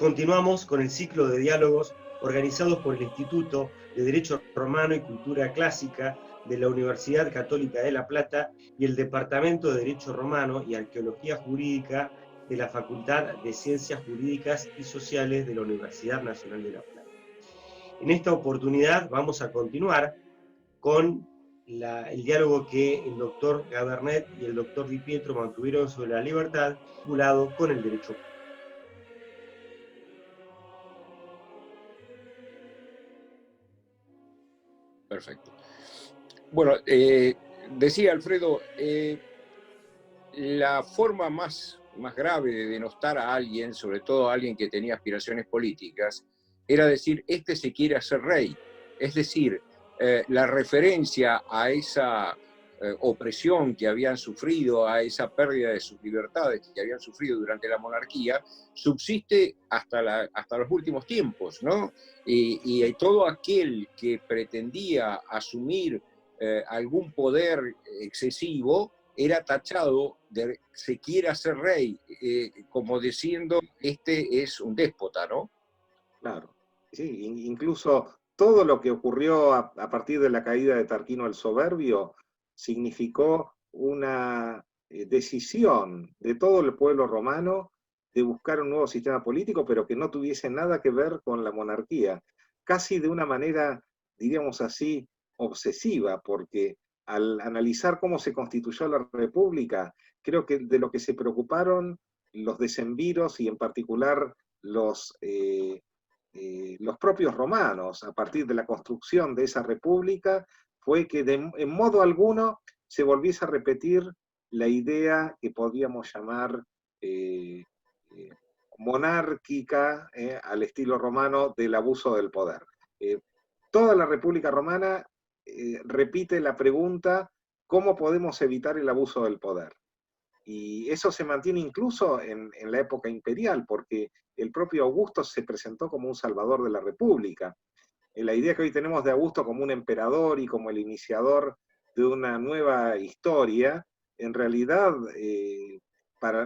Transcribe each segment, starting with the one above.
Continuamos con el ciclo de diálogos organizados por el Instituto de Derecho Romano y Cultura Clásica de la Universidad Católica de La Plata y el Departamento de Derecho Romano y Arqueología Jurídica de la Facultad de Ciencias Jurídicas y Sociales de la Universidad Nacional de La Plata. En esta oportunidad vamos a continuar con el diálogo que el doctor Gabernet y el doctor Di Pietro mantuvieron sobre la libertad, vinculado con el derecho. Perfecto. Bueno, decía Alfredo, la forma más grave de denostar a alguien, sobre todo a alguien que tenía aspiraciones políticas, era decir, este se quiere hacer rey. Es decir, la referencia a esa opresión que habían sufrido, a esa pérdida de sus libertades que habían sufrido durante la monarquía, subsiste hasta los últimos tiempos, ¿no? Y todo aquel que pretendía asumir algún poder excesivo era tachado de se quiere hacer rey, como diciendo, este es un déspota, ¿no? Claro, sí, incluso todo lo que ocurrió a partir de la caída de Tarquino el Soberbio significó una decisión de todo el pueblo romano de buscar un nuevo sistema político, pero que no tuviese nada que ver con la monarquía, casi de una manera, diríamos así, obsesiva, porque al analizar cómo se constituyó la República, creo que de lo que se preocuparon los decemviros y en particular los propios romanos, a partir de la construcción de esa república, fue que en modo alguno se volviese a repetir la idea que podríamos llamar eh, eh, monárquica, al estilo romano, del abuso del poder. Toda la República Romana repite la pregunta, ¿cómo podemos evitar el abuso del poder? Y eso se mantiene incluso en la época imperial, porque el propio Augusto se presentó como un salvador de la República. La idea que hoy tenemos de Augusto como un emperador y como el iniciador de una nueva historia, en realidad,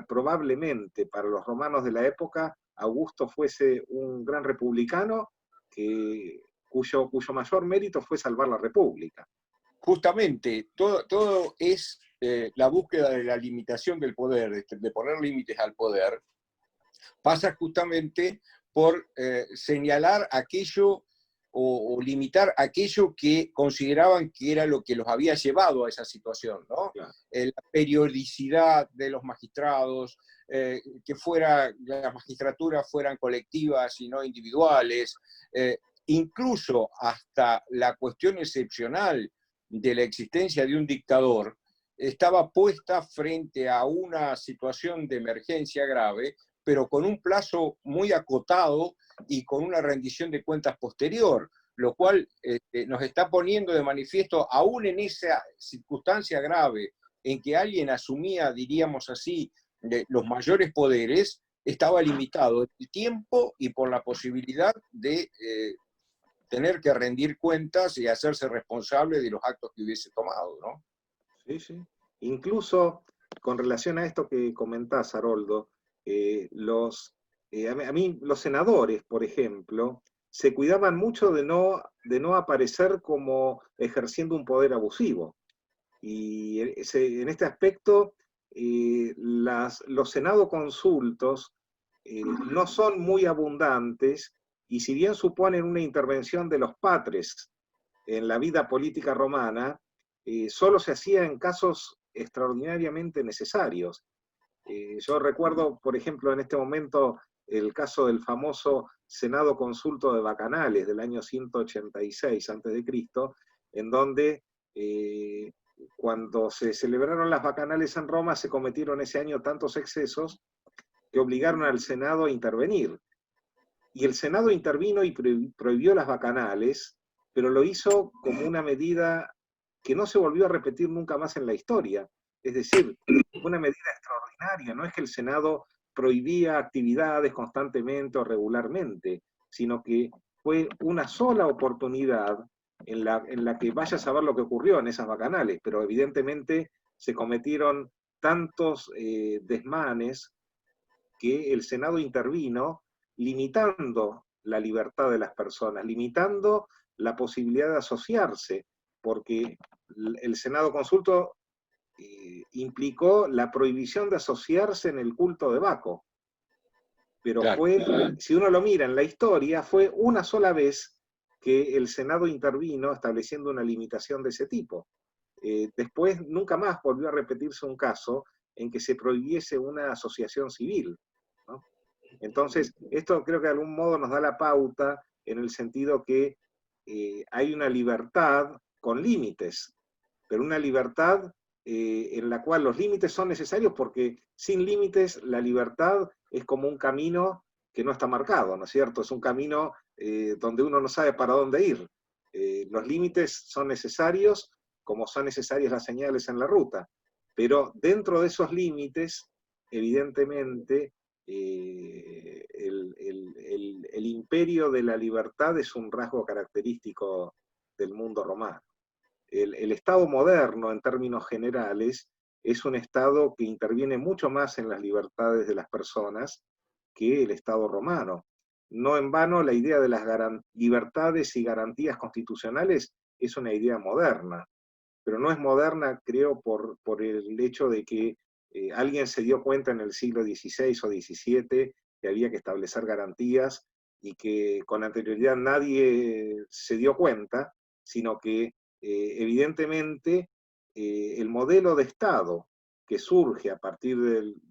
probablemente para los romanos de la época, Augusto fuese un gran republicano cuyo mayor mérito fue salvar la República. Justamente, todo es la búsqueda de la limitación del poder, de poner límites al poder, pasa justamente por señalar aquello o limitar aquello que consideraban que era lo que los había llevado a esa situación, ¿no? Claro. La periodicidad de los magistrados, que las magistraturas fueran colectivas y no individuales, incluso hasta la cuestión excepcional de la existencia de un dictador, estaba puesta frente a una situación de emergencia grave, pero con un plazo muy acotado y con una rendición de cuentas posterior, lo cual nos está poniendo de manifiesto, aún en esa circunstancia grave en que alguien asumía, diríamos así, los mayores poderes, estaba limitado en el tiempo y por la posibilidad de tener que rendir cuentas y hacerse responsable de los actos que hubiese tomado, ¿no? Sí, sí. Incluso con relación a esto que comentás, Haroldo, a mí los senadores, por ejemplo, se cuidaban mucho de no aparecer como ejerciendo un poder abusivo. Y en este aspecto, los senadoconsultos no son muy abundantes, y si bien suponen una intervención de los patres en la vida política romana, solo se hacía en casos extraordinariamente necesarios. Yo recuerdo, por ejemplo, en este momento el caso del famoso Senado Consulto de Bacanales del año 186 a.C., en donde cuando se celebraron las bacanales en Roma se cometieron ese año tantos excesos que obligaron al Senado a intervenir. Y el Senado intervino y prohibió las bacanales, pero lo hizo como una medida que no se volvió a repetir nunca más en la historia. Es decir, fue una medida extraordinaria. No es que el Senado prohibía actividades constantemente o regularmente, sino que fue una sola oportunidad en la que vaya a saber lo que ocurrió en esas bacanales, pero evidentemente se cometieron tantos desmanes que el Senado intervino limitando la libertad de las personas, limitando la posibilidad de asociarse, porque el Senado Consulto implicó la prohibición de asociarse en el culto de Baco. Pero Claro. fue, si uno lo mira en la historia, fue una sola vez que el Senado intervino estableciendo una limitación de ese tipo. Después nunca más volvió a repetirse un caso en que se prohibiese una asociación civil, ¿no? Entonces, esto creo que de algún modo nos da la pauta en el sentido que hay una libertad con límites, pero una libertad en la cual los límites son necesarios porque sin límites la libertad es como un camino que no está marcado, ¿no es cierto? Es un camino donde uno no sabe para dónde ir. Los límites son necesarios como son necesarias las señales en la ruta, pero dentro de esos límites, evidentemente, el imperio de la libertad es un rasgo característico del mundo romano. El Estado moderno, en términos generales, es un Estado que interviene mucho más en las libertades de las personas que el Estado romano. No en vano, la idea de las libertades y garantías constitucionales es una idea moderna, pero no es moderna, creo, por el hecho de que alguien se dio cuenta en el siglo XVI o XVII que había que establecer garantías y que con anterioridad nadie se dio cuenta, sino que evidentemente el modelo de Estado que surge a partir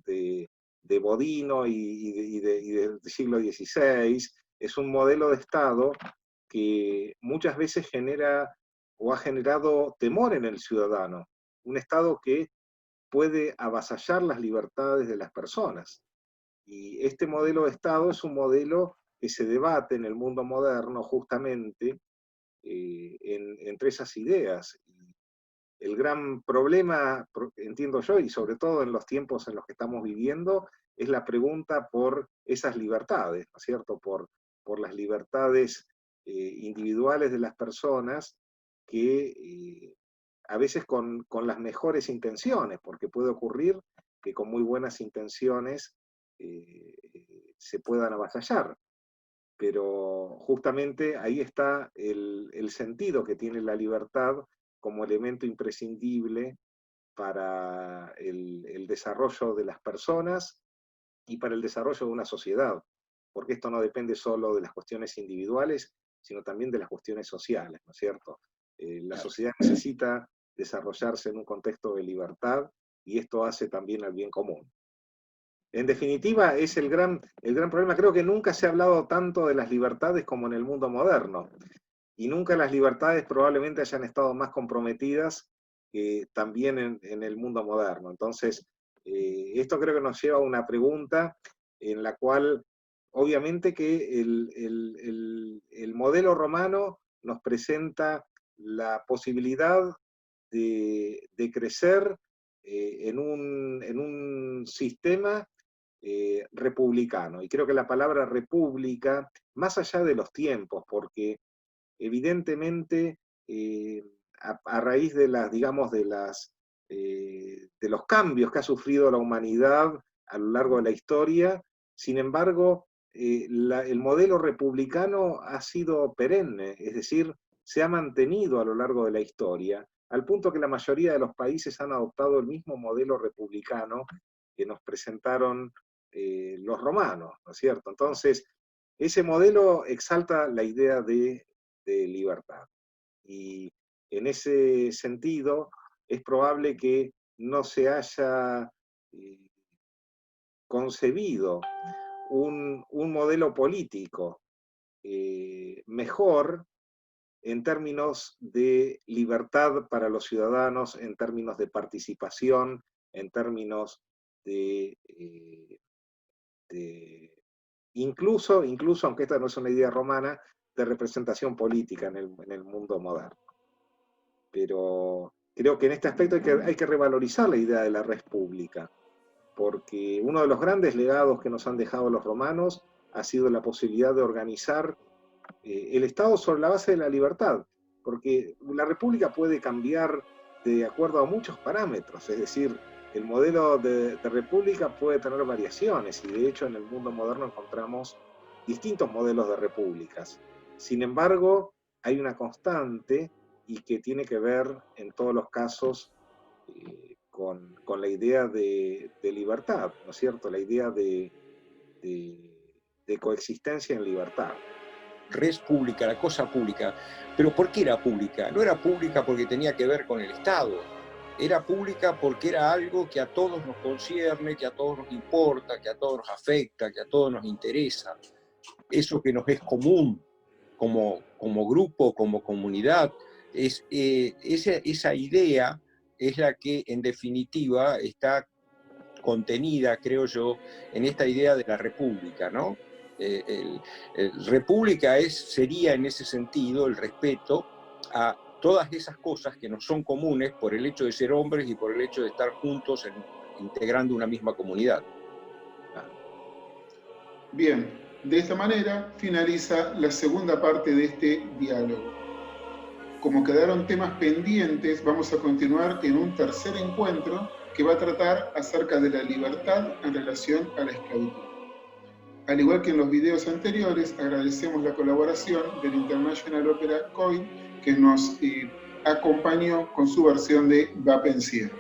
de Bodino y del siglo XVI es un modelo de Estado que muchas veces genera o ha generado temor en el ciudadano, un Estado que puede avasallar las libertades de las personas. Y este modelo de Estado es un modelo que se debate en el mundo moderno justamente entre esas ideas. Y el gran problema, entiendo yo, y sobre todo en los tiempos en los que estamos viviendo, es la pregunta por esas libertades, ¿no es cierto? Por las libertades individuales de las personas que a veces con las mejores intenciones, porque puede ocurrir que con muy buenas intenciones se puedan avasallar, pero justamente ahí está el sentido que tiene la libertad como elemento imprescindible para el desarrollo de las personas y para el desarrollo de una sociedad, porque esto no depende solo de las cuestiones individuales, sino también de las cuestiones sociales, ¿no es cierto? La sociedad necesita desarrollarse en un contexto de libertad y esto hace también al bien común. En definitiva, es el gran problema. Creo que nunca se ha hablado tanto de las libertades como en el mundo moderno, y nunca las libertades probablemente hayan estado más comprometidas también en el mundo moderno. Entonces, esto creo que nos lleva a una pregunta en la cual, obviamente que el modelo romano nos presenta la posibilidad de crecer en un sistema republicano. Y creo que la palabra república, más allá de los tiempos, porque evidentemente a raíz de las, digamos, de los cambios que ha sufrido la humanidad a lo largo de la historia, sin embargo, el modelo republicano ha sido perenne, es decir, se ha mantenido a lo largo de la historia, al punto que la mayoría de los países han adoptado el mismo modelo republicano que nos presentaron los romanos, ¿no es cierto? Entonces, ese modelo exalta la idea de libertad. Y en ese sentido, es probable que no se haya concebido un modelo político mejor en términos de libertad para los ciudadanos, en términos de participación, en términos de incluso, aunque esta no es una idea romana, de representación política en el mundo moderno. Pero creo que en este aspecto hay que revalorizar la idea de la res pública, porque uno de los grandes legados que nos han dejado los romanos ha sido la posibilidad de organizar el Estado sobre la base de la libertad, porque la república puede cambiar de acuerdo a muchos parámetros, es decir, el modelo de república puede tener variaciones, y de hecho en el mundo moderno encontramos distintos modelos de repúblicas. Sin embargo, hay una constante y que tiene que ver en todos los casos con la idea de libertad, ¿no es cierto? La idea de coexistencia en libertad. Res pública, la cosa pública. Pero ¿por qué era pública? No era pública porque tenía que ver con el Estado. Era pública porque era algo que a todos nos concierne, que a todos nos importa, que a todos nos afecta, que a todos nos interesa. Eso que nos es común como grupo, como comunidad, esa idea es la que en definitiva está contenida, creo yo, en esta idea de la república, ¿no? República sería en ese sentido el respeto a todas esas cosas que nos son comunes por el hecho de ser hombres y por el hecho de estar juntos integrando una misma comunidad. Bien, de esta manera finaliza la segunda parte de este diálogo. Como quedaron temas pendientes, vamos a continuar en un tercer encuentro que va a tratar acerca de la libertad en relación a la esclavitud. Al igual que en los videos anteriores, agradecemos la colaboración del International Opera Coin, que nos acompañó con su versión de Va Pensiero.